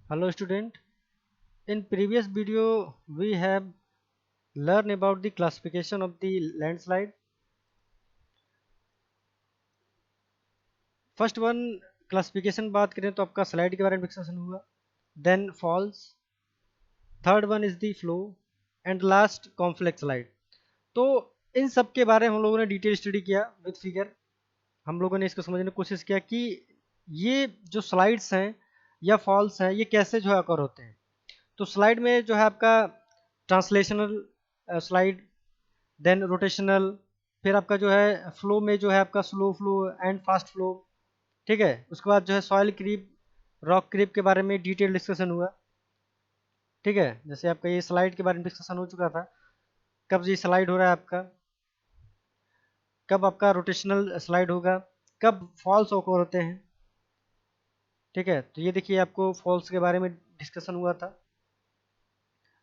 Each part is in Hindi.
Hello student, in previous video we have learned about the classification of the landslide. First one classification बात करें तो आपका slide के बारे में डिस्कशन हुआ, then falls, third one is the flow and last complex slide. तो इन सब के बारे में हम लोगों ने डिटेल स्टडी किया विद फिगर। हम लोगों ने इसको समझने की कोशिश किया कि ये जो स्लाइड्स हैं या फॉल्स हैं ये कैसे जो है अकर होते हैं। तो स्लाइड में जो है आपका ट्रांसलेशनल स्लाइड, देन रोटेशनल, फिर आपका जो है फ्लो में जो है आपका slow flow and fast flow. ठीक है, उसके बाद जो है सॉइल क्रीप, रॉक क्रीप के बारे में डिटेल डिस्कशन हुआ। ठीक है, जैसे आपका ये स्लाइड के बारे में डिस्कशन हो चुका था, कब ये स्लाइड हो रहा है आपका, कब आपका रोटेशनल स्लाइड होगा, कब फॉल्स ओकर होते हैं। ठीक है, तो ये देखिए आपको फॉल्स के बारे में डिस्कशन हुआ था,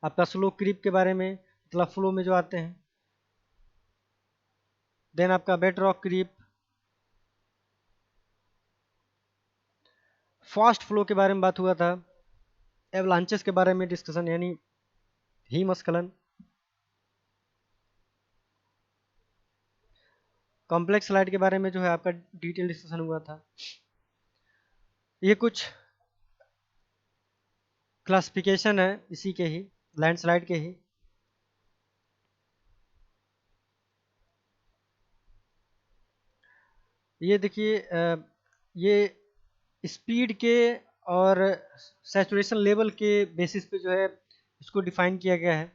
आपका स्लो क्रीप के बारे में मतलब फ्लो में जो आते हैं, देन आपका bedrock creep, fast flow के बारे में बात हुआ था, एवलांचेस के बारे में डिस्कशन यानी हिमस्खलन, कॉम्प्लेक्स स्लाइड के बारे में जो है आपका डिटेल डिस्कशन हुआ था। ये कुछ क्लासिफिकेशन है इसी के ही, लैंडस्लाइड के ही। ये देखिए ये स्पीड के और सैचुरेशन लेवल के बेसिस पे जो है इसको डिफाइन किया गया है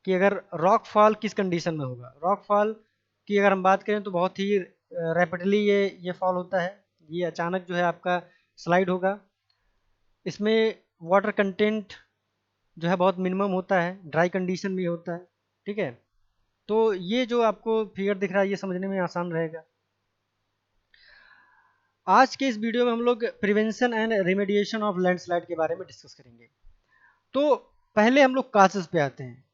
कि अगर रॉक फॉल किस कंडीशन में होगा। रॉक फॉल की अगर हम बात करें तो बहुत ही रैपिडली ये फॉल होता है, ये अचानक जो है आपका स्लाइड होगा। इसमें वाटर कंटेंट जो है बहुत मिनिमम होता है, ड्राई कंडीशन में होता है। ठीक है, तो ये जो आपको फिगर दिख रहा है ये समझने में आसान रहेगा। आज के इस वीडियो में हम लोग prevention and remediation of landslide के बारे में डिस्कस करेंगे। तो पहले हम लोग काजेस पे आते हैं।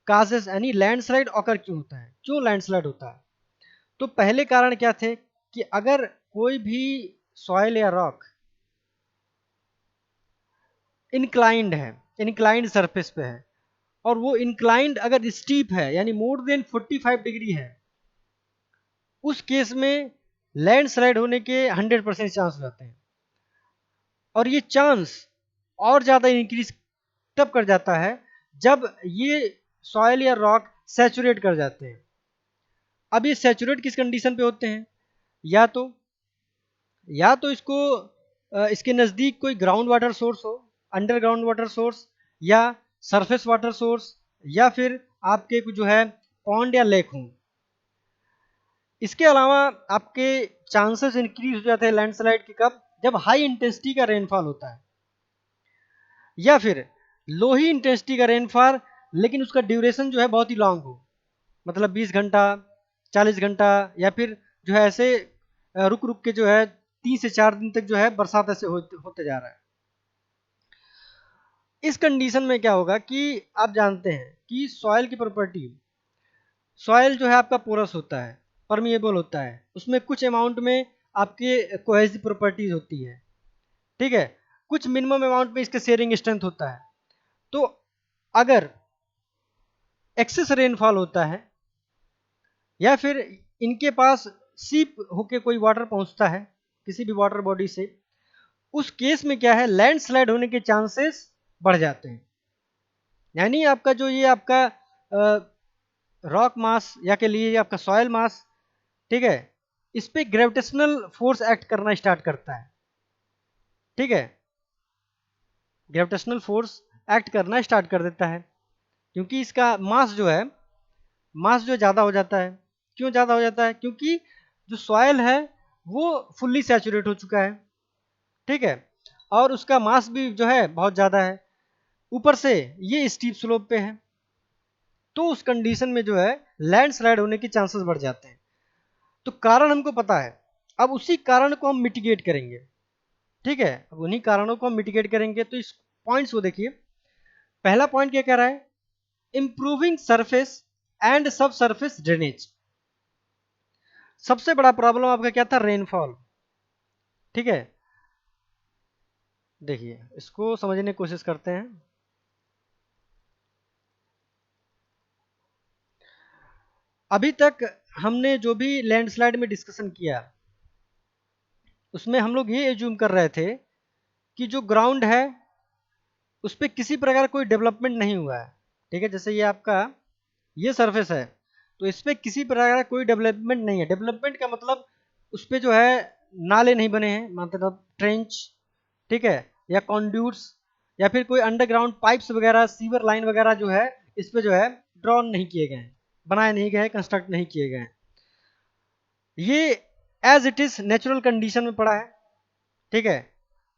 काजेस यानी लैंडस्लाइड ऑकर क्यों होता है, क्यों लैंडस्लाइड होता है। तो पहले कारण क्या थे कि अगर कोई भी सॉइल या रॉक इंक्लाइंड है, इंक्लाइंड सरफेस पे है, और वो इंक्लाइंड अगर स्टीप है यानी मोर देन 45 डिग्री है, उस केस में लैंडस्लाइड होने के 100% चांस हो जाते हैं। और ये चांस और ज़्यादा इंक्रीज तब कर जाता है जब ये सॉइल या रॉक सैचुरेट कर जाते हैं। अब ये सैचुरेट किस कंडीशन पे होते हैं, या तो इसको इसके नज़दीक कोई ग्राउंड वाटर सोर्स हो, अंडरग्राउंड वाटर सोर्स, या सरफेस वाटर सोर्स, या फिर आपके जो है पॉन्ड या लेक हो। इसके अलावा आपके चांसेस इंक्रीज हो जाते हैं लैंडस्लाइड के कब, जब हाई इंटेंसिटी का रेनफॉल होता है, या फिर लो ही इंटेंसिटी का रेनफॉल लेकिन उसका ड्यूरेशन जो है बहुत ही लॉन्ग हो, मतलब 20 घंटा, 40 घंटा, या फिर जो है ऐसे रुक रुक के जो है 3 से 4 दिन तक जो है बरसात ऐसे होते जा रहा है। इस कंडीशन में क्या होगा कि आप जानते हैं कि सॉइल की प्रॉपर्टी, सॉइल जो है आपका पोरस होता है, परमिएबल होता है, उसमें कुछ अमाउंट में आपके कोहेसिव प्रॉपर्टीज होती है। ठीक है, कुछ मिनिमम अमाउंट में इसका शेयरिंग स्ट्रेंथ होता है। तो अगर एक्सेस रेनफॉल होता है या फिर इनके पास सीप होके कोई वाटर पहुंचता है किसी भी वाटर बॉडी से, उस केस में क्या है, लैंडस्लाइड होने के चांसेस बढ़ जाते हैं। यानी आपका जो ये आपका रॉक मास या के लिए आपका सॉयल मास, ठीक है, इस पे ग्रेविटेशनल फोर्स एक्ट करना स्टार्ट करता है। ठीक है, ग्रेविटेशनल फोर्स एक्ट करना स्टार्ट कर देता है क्योंकि इसका मास जो है, मास जो ज़्यादा हो जाता है। क्यों ज़्यादा हो जाता है, क्योंकि जो सॉयल है वो फुल्ली सैचुरेट हो चुका है। ठीक है, और उसका मास भी जो है बहुत ज़्यादा है, ऊपर से ये स्टीप स्लोप पे है, तो उस कंडीशन में जो है लैंडस्लाइड होने के चांसेस बढ़ जाते हैं। तो कारण हमको पता है, अब उसी कारण को हम मिटिगेट करेंगे। ठीक है, अब उन्हीं कारणों को हम मिटिगेट करेंगे। तो इस पॉइंट्स को देखिए। पहला पॉइंट क्या कह रहा है, इंप्रूविंग सरफेस एंड सब सरफेस ड्रेनेज। सबसे बड़ा प्रॉब्लम आपका क्या था, रेनफॉल। ठीक है, देखिए इसको समझने की कोशिश करते हैं। अभी तक हमने जो भी लैंडस्लाइड में डिस्कशन किया उसमें हम लोग ये एज्यूम कर रहे थे कि जो ग्राउंड है उस पर किसी प्रकार कोई डेवलपमेंट नहीं हुआ है। ठीक है, जैसे ये आपका ये सरफेस है तो इस पर किसी प्रकार का कोई डेवलपमेंट नहीं है। डेवलपमेंट का मतलब उस पर जो है नाले नहीं बने हैं, मतलब ट्रेंच, ठीक है, या कॉन्ड्यूट्स, या फिर कोई अंडरग्राउंड पाइप्स वगैरह, सीवर लाइन वगैरह जो है इस पे जो है ड्रॉन नहीं किए गए हैं, बनाए नहीं गए, कंस्ट्रक्ट नहीं किए गए हैं। ये as it is natural condition में पड़ा है। ठीक है,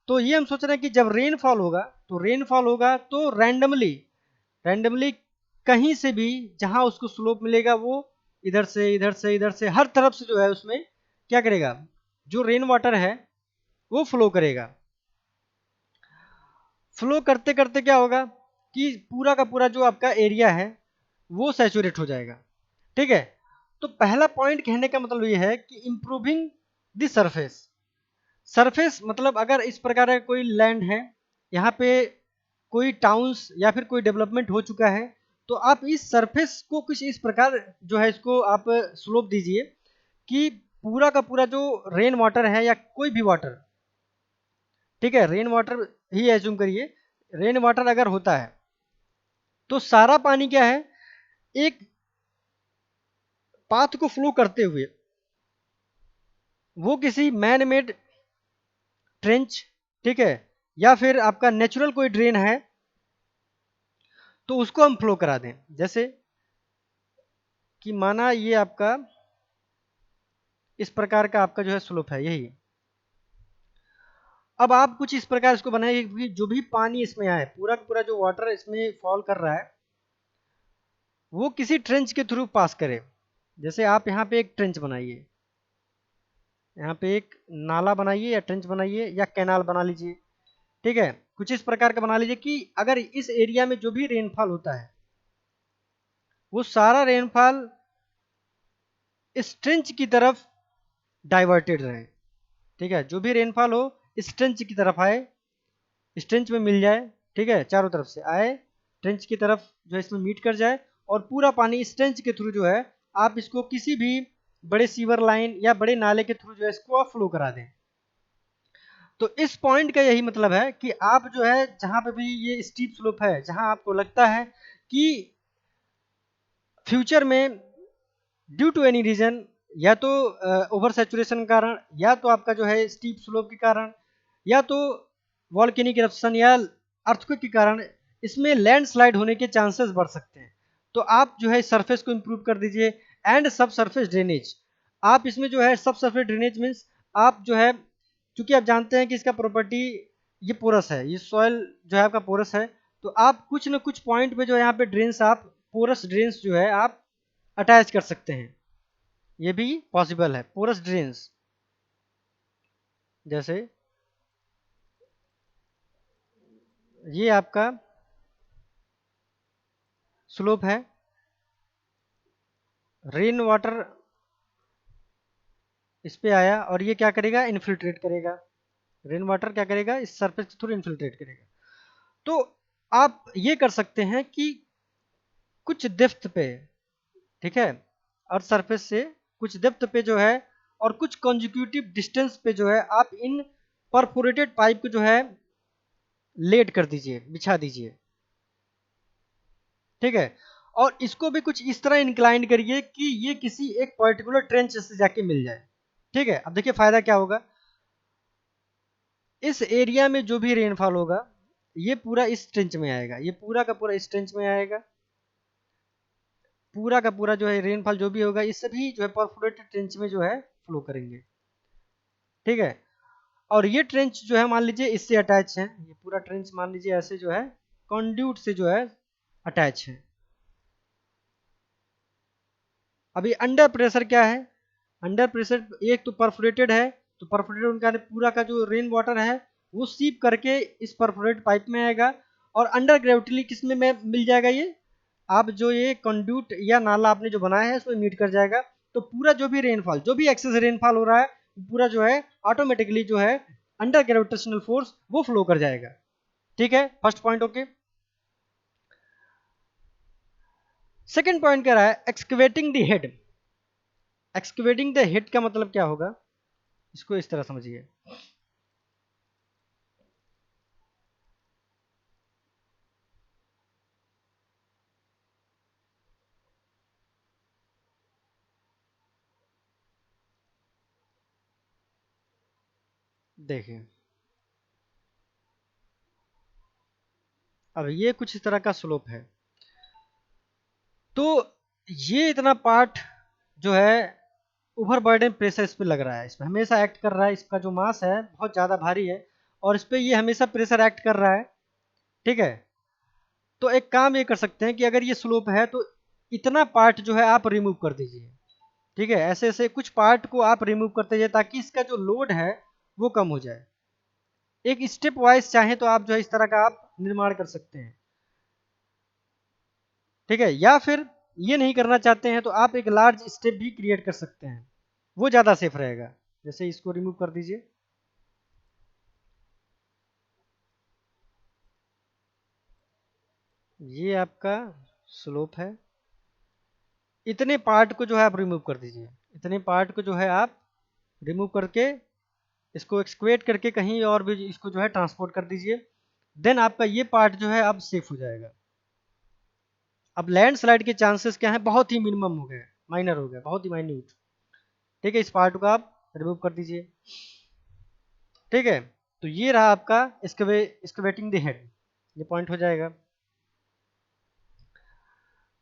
तो ये हम सोच रहे हैं कि जब रेनफॉल होगा तो रेनफॉल होगा तो रैंडमली रैंडमली कहीं से भी जहां उसको स्लोप मिलेगा वो इधर से इधर से इधर से हर तरफ से जो है उसमें क्या करेगा, जो रेन वाटर है वो फ्लो करेगा। फ्लो करते करते क्या होगा कि पूरा का पूरा जो आपका एरिया है वो सैचुरेट हो जाएगा। ठीक है, तो पहला पॉइंट कहने का मतलब ये है कि इंप्रूविंग द सरफेस। सरफेस मतलब अगर इस प्रकार का कोई लैंड है, यहाँ पे कोई टाउन्स या फिर कोई डेवलपमेंट हो चुका है, तो आप इस सरफेस को कुछ इस प्रकार जो है इसको आप स्लोप दीजिए कि पूरा का पूरा जो रेन वाटर है या कोई भी वाटर, ठीक है, रेन वाटर ही एज्यूम करिए, रेन वाटर अगर होता है तो सारा पानी क्या है, एक पाथ को फ्लो करते हुए वो किसी मैन मेड ट्रेंच, ठीक है, या फिर आपका नेचुरल कोई ड्रेन है तो उसको हम फ्लो करा दें। जैसे कि माना ये आपका इस प्रकार का आपका जो है स्लोप है यही, अब आप कुछ इस प्रकार इसको बनाइए कि जो भी पानी इसमें आए, पूरा का पूरा जो वाटर इसमें फॉल कर रहा है वो किसी ट्रेंच के थ्रू पास करे। जैसे आप यहाँ पे एक ट्रेंच बनाइए, यहाँ पे एक नाला बनाइए या ट्रेंच बनाइए या कैनाल बना लीजिए। ठीक है, कुछ इस प्रकार का बना लीजिए कि अगर इस एरिया में जो भी रेनफॉल होता है वो सारा रेनफॉल इस ट्रेंच की तरफ डाइवर्टेड रहे। ठीक है, जो भी रेनफॉल हो इस ट्रेंच की तरफ आए, इस ट्रेंच में मिल जाए, ठीक है, चारों तरफ से आए ट्रेंच की तरफ जो है इसमें मीट कर जाए और पूरा पानी इस ट्रेंच के थ्रू जो है आप इसको किसी भी बड़े सीवर लाइन या बड़े नाले के थ्रू जो है इसको आप फ्लो करा दें। तो इस पॉइंट का यही मतलब है कि आप जो है जहां पे भी ये स्टीप स्लोप है, जहां आपको लगता है कि फ्यूचर में ड्यू टू एनी रीजन, या तो ओवर सेचुरेशन के कारण, या तो आपका जो है स्टीप स्लोप के कारण, या तो वॉल्केनिक इरप्शन या अर्थक्वेक के कारण इसमें लैंडस्लाइड होने के चांसेस बढ़ सकते हैं। तो आप जो है सरफेस को इंप्रूव कर दीजिए। एंड सब सरफेस ड्रेनेज, आप इसमें जो है सब सरफेस ड्रेनेज मीन्स आप जो है, क्योंकि आप जानते हैं कि इसका प्रॉपर्टी ये पोरस है, ये सॉइल जो है आपका पोरस है, तो आप कुछ न कुछ पॉइंट पे जो है यहाँ पे ड्रेन्स, आप पोरस ड्रेन्स जो है आप अटैच कर सकते हैं। ये भी पॉसिबल है, पोरस ड्रेन्स। जैसे ये आपका स्लोप है, रेन वाटर इस पे आया और ये क्या करेगा, इन्फिल्ट्रेट करेगा। रेन वाटर क्या करेगा, इस सरफेस के थ्रू इन्फिल्ट्रेट करेगा। तो आप ये कर सकते हैं कि कुछ डेप्थ पे, ठीक है, अर्थ सरफेस से कुछ डेप्थ पे जो है और कुछ कंजिक्यूटिव डिस्टेंस पे जो है आप इन परफोरेटेड पाइप को जो है लेट कर दीजिए, बिछा दीजिए। ठीक है, और इसको भी कुछ इस तरह इंक्लाइन करिए कि ये किसी एक पर्टिकुलर ट्रेंच से जाके मिल जाए। ठीक है, अब देखिए फायदा क्या होगा, इस एरिया में जो भी रेनफॉल होगा ये पूरा इस ट्रेंच में आएगा, ये पूरा का पूरा इस ट्रेंच में आएगा, पूरा का पूरा जो है रेनफॉल जो भी होगा ये सभी जो है परफोरेटेड ट्रेंच में जो है फ्लो करेंगे। ठीक है, और ये ट्रेंच जो है मान लीजिए इससे अटैच है, ये पूरा ट्रेंच मान लीजिए ऐसे जो है कंड्यूट से जो है अटैच है। अभी अंडर प्रेशर क्या है, अंडर प्रेशर एक तो परफोरेटेड है, तो परफोरेटेड उनका पूरा का जो रेन वाटर है वो सीप करके इस परफोरेटेड पाइप में आएगा और अंडर ग्रेविटी किस में मिल जाएगा, ये आप जो ये कंड्यूट या नाला आपने जो बनाया है उसमें मीट कर जाएगा। तो पूरा जो भी रेनफॉल, जो भी एक्सेस रेनफॉल हो रहा है पूरा जो है ऑटोमेटिकली जो है अंडर ग्रेविटेशनल फोर्स वो फ्लो कर जाएगा। ठीक है, first point okay. Second point कह रहा है excavating the head. Excavating the head का मतलब क्या होगा, इसको इस तरह समझिए। देखिए अब ये कुछ इस तरह का स्लोप है, तो ये इतना पार्ट जो है ओवरबर्डन प्रेशर इस पे लग रहा है, इसमें हमेशा एक्ट कर रहा है, इसका जो मास है बहुत ज़्यादा भारी है और इस पे ये हमेशा प्रेशर एक्ट कर रहा है। ठीक है, तो एक काम ये कर सकते हैं कि अगर ये स्लोप है तो इतना पार्ट जो है आप रिमूव कर दीजिए। ठीक है, ऐसे ऐसे कुछ पार्ट को आप रिमूव करते जाइए ताकि इसका जो लोड है वो कम हो जाए। एक स्टेप वाइज चाहे तो आप जो है इस तरह का आप निर्माण कर सकते हैं। ठीक है, या फिर ये नहीं करना चाहते हैं तो आप एक लार्ज स्टेप भी क्रिएट कर सकते हैं, वो ज़्यादा सेफ रहेगा। जैसे इसको रिमूव कर दीजिए, ये आपका स्लोप है, इतने पार्ट को जो है आप रिमूव कर दीजिए, इतने पार्ट को जो है आप रिमूव करके इसको एक्सक्वेट करके कहीं और भी इसको जो है ट्रांसपोर्ट कर दीजिए। देन आपका ये पार्ट जो है अब सेफ हो जाएगा। अब लैंडस्लाइड के चांसेस क्या है, बहुत ही मिनिमम हो गए, माइनर हो गए, बहुत ही माइन्यूट। ठीक है, इस पार्ट को आप रिमूव कर दीजिए। ठीक है, तो ये रहा आपका एक्सकवेटिंग द हेड, ये पॉइंट हो जाएगा।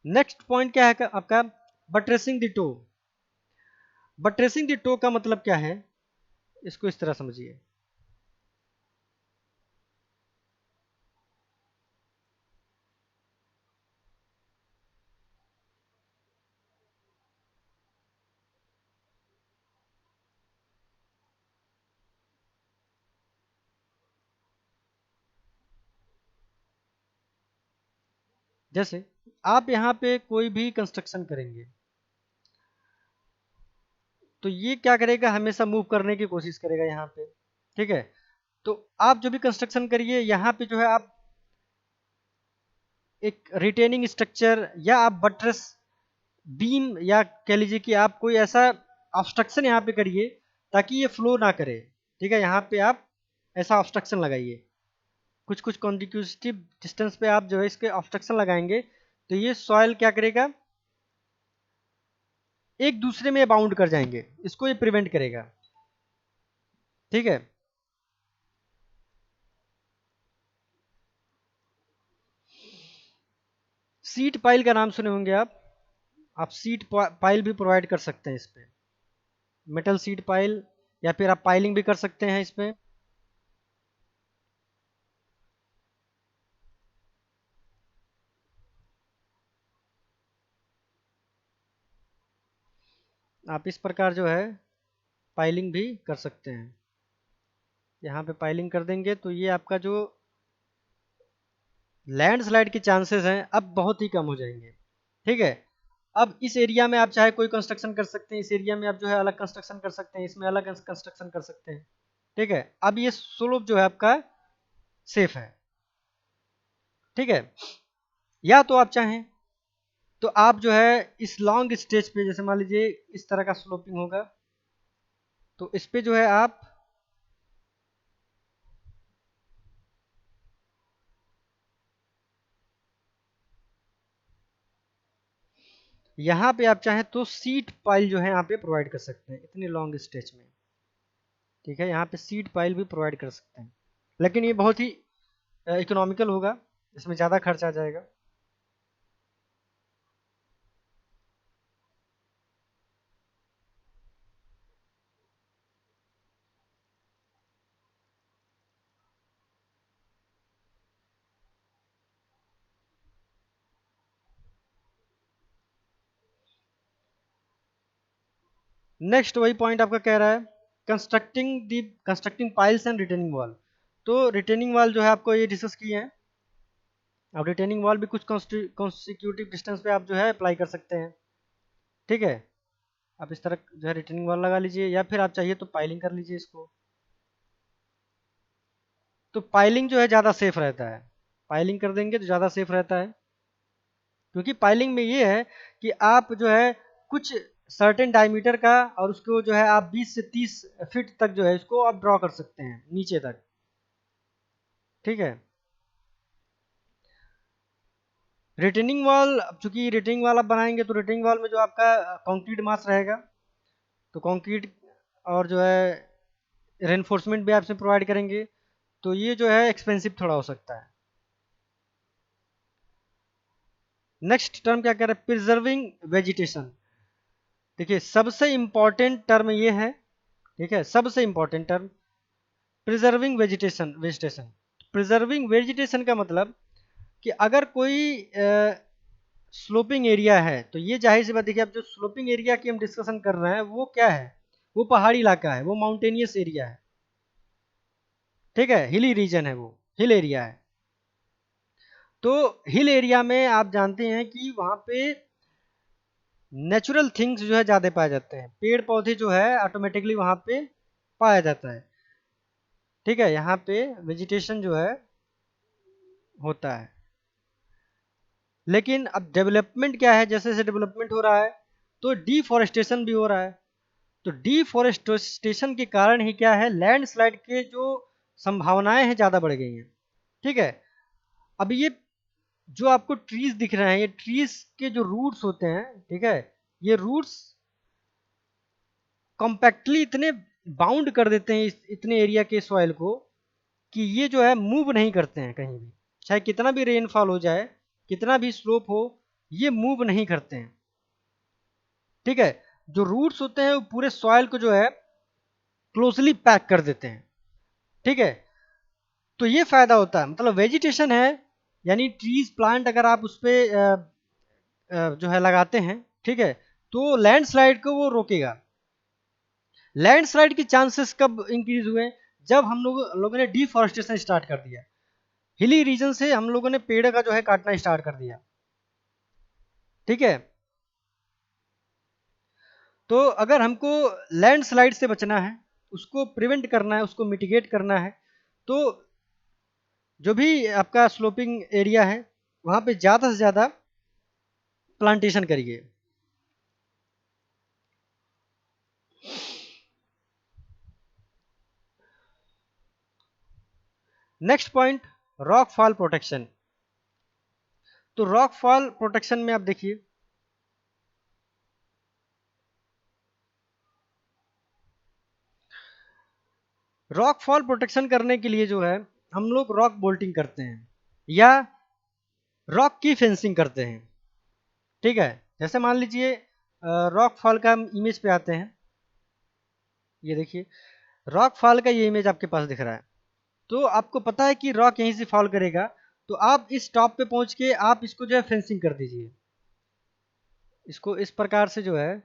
नेक्स्ट पॉइंट क्या है आपका, बट्रेसिंग द टो। बट्रेसिंग द टो का मतलब क्या है, इसको इस तरह समझिए। जैसे आप यहाँ पे कोई भी कंस्ट्रक्शन करेंगे तो ये क्या करेगा, हमेशा मूव करने की कोशिश करेगा यहाँ पे। ठीक है, तो आप जो भी कंस्ट्रक्शन करिए यहाँ पे जो है आप एक रिटेनिंग स्ट्रक्चर या आप बट्रेस बीम या कह लीजिए कि आप कोई ऐसा ऑब्स्ट्रक्शन यहाँ पे करिए ताकि ये फ्लो ना करे। ठीक है, यहाँ पे आप ऐसा ऑब्स्ट्रक्शन लगाइए, कुछ कुछ कॉन्टिक्यूटिव डिस्टेंस पे आप जो है इसके ऑब्स्ट्रक्शन लगाएंगे तो ये सॉइल क्या करेगा, एक दूसरे में बाउंड कर जाएंगे, इसको ये प्रिवेंट करेगा। ठीक है, सीट पाइल का नाम सुने होंगे आप सीट पाइल भी प्रोवाइड कर सकते हैं इस पे, मेटल सीट पाइल, या फिर आप पाइलिंग भी कर सकते हैं इस पे। आप इस प्रकार जो है पाइलिंग भी कर सकते हैं, यहाँ पे पाइलिंग कर देंगे तो ये आपका जो लैंडस्लाइड के चांसेस हैं अब बहुत ही कम हो जाएंगे। ठीक है, अब इस एरिया में आप चाहे कोई कंस्ट्रक्शन कर सकते हैं, इस एरिया में आप जो है अलग कंस्ट्रक्शन कर सकते हैं, इसमें अलग कंस्ट्रक्शन कर सकते हैं। ठीक है, अब ये स्लोप जो है आपका सेफ है। ठीक है, या तो आप चाहें तो आप जो है इस लॉन्ग स्टेज पे, जैसे मान लीजिए इस तरह का स्लोपिंग होगा, तो इस पे जो है आप यहाँ पे आप चाहें तो सीट पाइल जो है यहाँ पे प्रोवाइड कर सकते हैं इतने लॉन्ग स्टेज में। ठीक है, यहाँ पे सीट पाइल भी प्रोवाइड कर सकते हैं, लेकिन ये बहुत ही इकोनॉमिकल होगा, इसमें ज़्यादा खर्च आ जाएगा। नेक्स्ट वही पॉइंट आपका कह रहा है constructing piles and retaining wall. तो रिटेनिंग वॉल जो है आपको ये डिस्कस किए हैं। अब रिटेनिंग वॉल भी कुछ कॉन्सिक्यूटिव डिस्टेंस पे आप जो है अप्लाई कर सकते हैं। ठीक है, आप इस तरह जो है रिटेनिंग वॉल लगा लीजिए, या फिर आप चाहिए तो पाइलिंग कर लीजिए इसको। तो पाइलिंग जो है ज़्यादा सेफ रहता है, पाइलिंग कर देंगे तो ज़्यादा सेफ रहता है, क्योंकि पाइलिंग में ये है कि आप जो है कुछ सर्टेन डायमीटर का, और उसको जो है आप 20 से 30 फीट तक जो है इसको आप ड्रॉ कर सकते हैं नीचे तक, ठीक है। रिटेनिंग वॉल, चूंकि रिटेनिंग वॉल आप बनाएंगे तो रिटेनिंग वॉल में जो आपका कंक्रीट मास रहेगा, तो कंक्रीट और जो है रेनफोर्समेंट भी आपसे प्रोवाइड करेंगे, तो ये जो है एक्सपेंसिव थोड़ा हो सकता है। नेक्स्ट टर्म क्या कह रहा है, प्रिजर्विंग वेजिटेशन। देखिए सबसे इंपॉर्टेंट टर्म ये है, ठीक है, सबसे important term preserving vegetation. Preserving vegetation का मतलब कि अगर कोई स्लोपिंग एरिया है, तो ये जाहिर सी बात, देखिए अब जो स्लोपिंग एरिया की हम डिस्कशन कर रहे हैं वो क्या है, वो पहाड़ी इलाका है, वो माउंटेनियस एरिया है, ठीक है, हिली रीजन है, वो हिल एरिया है। तो हिल एरिया में आप जानते हैं कि वहां पे नेचुरल थिंग्स जो है ज़्यादा पाए जाते हैं, पेड़ पौधे जो है ऑटोमेटिकली वहाँ पे पाया जाता है, ठीक है, यहाँ पे वेजिटेशन जो है होता है। लेकिन अब डेवलपमेंट क्या है, जैसे जैसे डेवलपमेंट हो रहा है तो डिफॉरेस्टेशन भी हो रहा है, तो डिफॉरेस्टेशन के कारण ही क्या है, लैंडस्लाइड के जो संभावनाएं हैं ज़्यादा बढ़ गई हैं, ठीक है। अब ये जो आपको ट्रीज दिख रहे हैं, ये ट्रीज के जो रूट्स होते हैं, ठीक है, ये रूट्स कॉम्पैक्टली इतने बाउंड कर देते हैं इतने एरिया के सॉइल को, कि ये जो है मूव नहीं करते हैं कहीं भी, चाहे कितना भी रेनफॉल हो जाए, कितना भी स्लोप हो, ये मूव नहीं करते हैं, ठीक है। जो रूट्स होते हैं वो पूरे सॉइल को जो है क्लोजली पैक कर देते हैं, ठीक है। तो ये फायदा होता है, मतलब वेजिटेशन है, यानी ट्रीज प्लांट अगर आप उस पर जो है लगाते हैं, ठीक है, तो लैंडस्लाइड को वो रोकेगा। लैंडस्लाइड की चांसेस कब इंक्रीज हुए, जब हम लोगों ने डिफॉरेस्टेशन स्टार्ट कर दिया, हिली रीजन से हम लोगों ने पेड़ का जो है काटना स्टार्ट कर दिया, ठीक है। तो अगर हमको लैंडस्लाइड से बचना है, उसको प्रिवेंट करना है, उसको मिटिगेट करना है, तो जो भी आपका स्लोपिंग एरिया है वहां पे ज़्यादा से ज़्यादा प्लांटेशन करिए। Next point, rock fall protection. तो रॉक फॉल प्रोटेक्शन में आप देखिए, रॉक फॉल प्रोटेक्शन करने के लिए जो है हम लोग रॉक बोल्टिंग करते हैं या रॉक की फेंसिंग करते हैं, ठीक है। जैसे मान लीजिए रॉक फॉल का हम इमेज पे आते हैं, ये देखिए रॉक फॉल का ये इमेज आपके पास दिख रहा है, तो आपको पता है कि रॉक यहीं से फॉल करेगा, तो आप इस टॉप पे पहुंच के आप इसको जो है फेंसिंग कर दीजिए, इसको इस प्रकार से जो है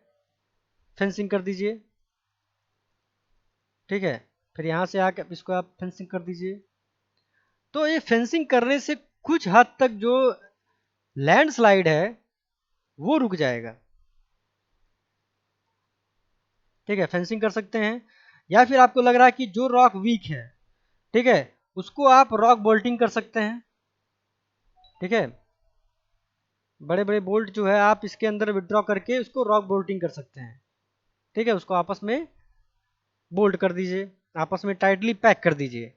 फेंसिंग कर दीजिए, ठीक है। फिर यहाँ से आकर इसको आप फेंसिंग कर दीजिए, तो ये फेंसिंग करने से कुछ हद तक जो लैंडस्लाइड है वो रुक जाएगा, ठीक है, फेंसिंग कर सकते हैं। या फिर आपको लग रहा है कि जो रॉक वीक है, ठीक है, उसको आप रॉक बोल्टिंग कर सकते हैं, ठीक है, बड़े बड़े बोल्ट जो है आप इसके अंदर विड्रॉ करके उसको रॉक बोल्टिंग कर सकते हैं, ठीक है, उसको आपस में बोल्ट कर दीजिए, आपस में टाइटली पैक कर दीजिए,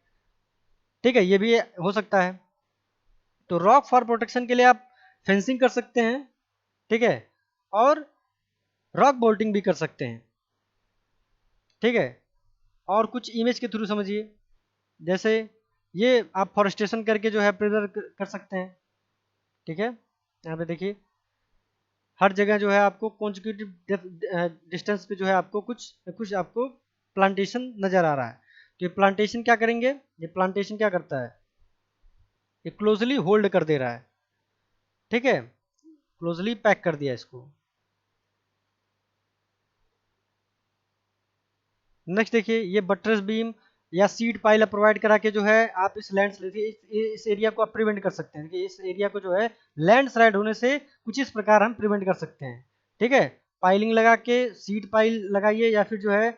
ठीक है, ये भी हो सकता है। तो रॉक फॉर प्रोटेक्शन के लिए आप फेंसिंग कर सकते हैं, ठीक है, और रॉक बोल्टिंग भी कर सकते हैं, ठीक है। और कुछ इमेज के थ्रू समझिए, जैसे ये आप फॉरेस्टेशन करके जो है प्रिजर्व कर सकते हैं, ठीक है। यहाँ पे देखिए हर जगह जो है आपको कॉन्जिक्यूटिव डिस्टेंस पे जो है आपको कुछ कुछ आपको प्लांटेशन नजर आ रहा है, तो ये प्लांटेशन क्या करेंगे, ये प्लांटेशन क्या करता है, ये क्लोजली होल्ड कर दे रहा है, ठीक है, क्लोजली पैक कर दिया इसको। नेक्स्ट देखिए ये बट्रेस बीम या सीट पाइल प्रोवाइड करा के जो है आप इस इस एरिया को आप प्रिवेंट कर सकते हैं, कि इस एरिया को जो है लैंडस्लाइड होने से कुछ इस प्रकार हम प्रिवेंट कर सकते हैं, ठीक है। पाइलिंग लगा के सीट पाइल लगाइए, या फिर जो है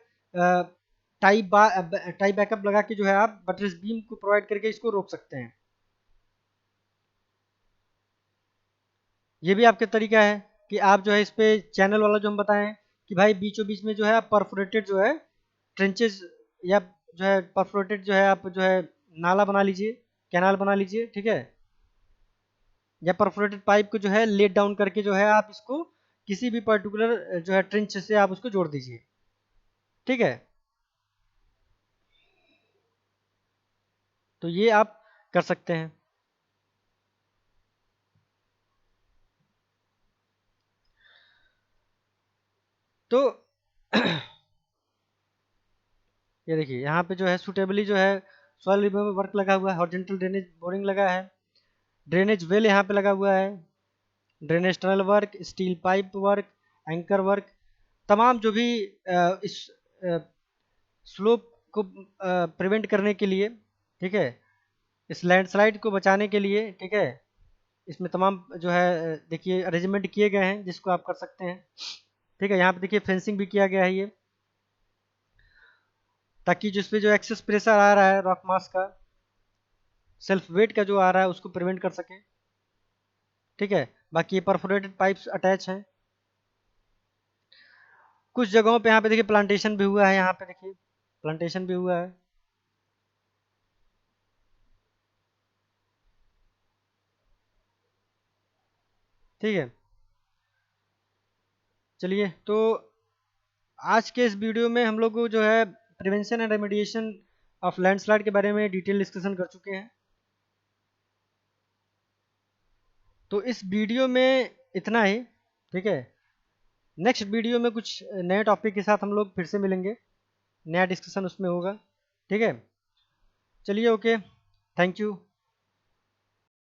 टाई बैकअप लगा के जो है आप बटरेस बीम को प्रोवाइड करके इसको रोक सकते हैं। ये भी आपके तरीका है कि आप जो है इस पे चैनल वाला जो हम बताएं कि भाई बीचों बीच में जो है आप परफोरेटेड जो है ट्रेंचेस या जो है परफोरेटेड जो है आप जो है नाला बना लीजिए, कैनाल बना लीजिए, ठीक है। या परफोरेटेड पाइप को जो है लेट डाउन करके जो है आप इसको किसी भी पर्टिकुलर जो है ट्रेंच से आप उसको जोड़ दीजिए, ठीक है। तो ये आप कर सकते हैं। तो ये देखिए यहाँ पे जो है सुटेबली जो है सॉइल रिमूवल वर्क लगा हुआ है, हॉरिजॉन्टल ड्रेनेज बोरिंग लगा है, ड्रेनेज वेल यहाँ पे लगा हुआ है, drainage tunnel work, steel pipe work, anchor work, तमाम जो भी इस स्लोप को प्रिवेंट करने के लिए, ठीक है, इस लैंडस्लाइड को बचाने के लिए, ठीक है, इसमें तमाम जो है देखिए अरेंजमेंट किए गए हैं जिसको आप कर सकते हैं, ठीक है। यहाँ पे देखिए फेंसिंग भी किया गया है ये, ताकि जिस पे जो एक्सेस प्रेशर आ रहा है रॉक मास का, सेल्फ वेट का जो आ रहा है उसको प्रिवेंट कर सके, ठीक है। बाकी ये परफोरेटेड पाइप्स अटैच हैं। कुछ जगहों पे यहाँ पे देखिए प्लांटेशन भी हुआ है, यहाँ पे देखिए प्लांटेशन भी हुआ है, ठीक है। चलिए, तो आज के इस वीडियो में हम लोग जो है prevention and remediation of landslide के बारे में डिटेल डिस्कशन कर चुके हैं। तो इस वीडियो में इतना ही, ठीक है। नेक्स्ट वीडियो में कुछ नए टॉपिक के साथ हम लोग फिर से मिलेंगे, नया डिस्कशन उसमें होगा, ठीक है। चलिए, ओके, थैंक यू।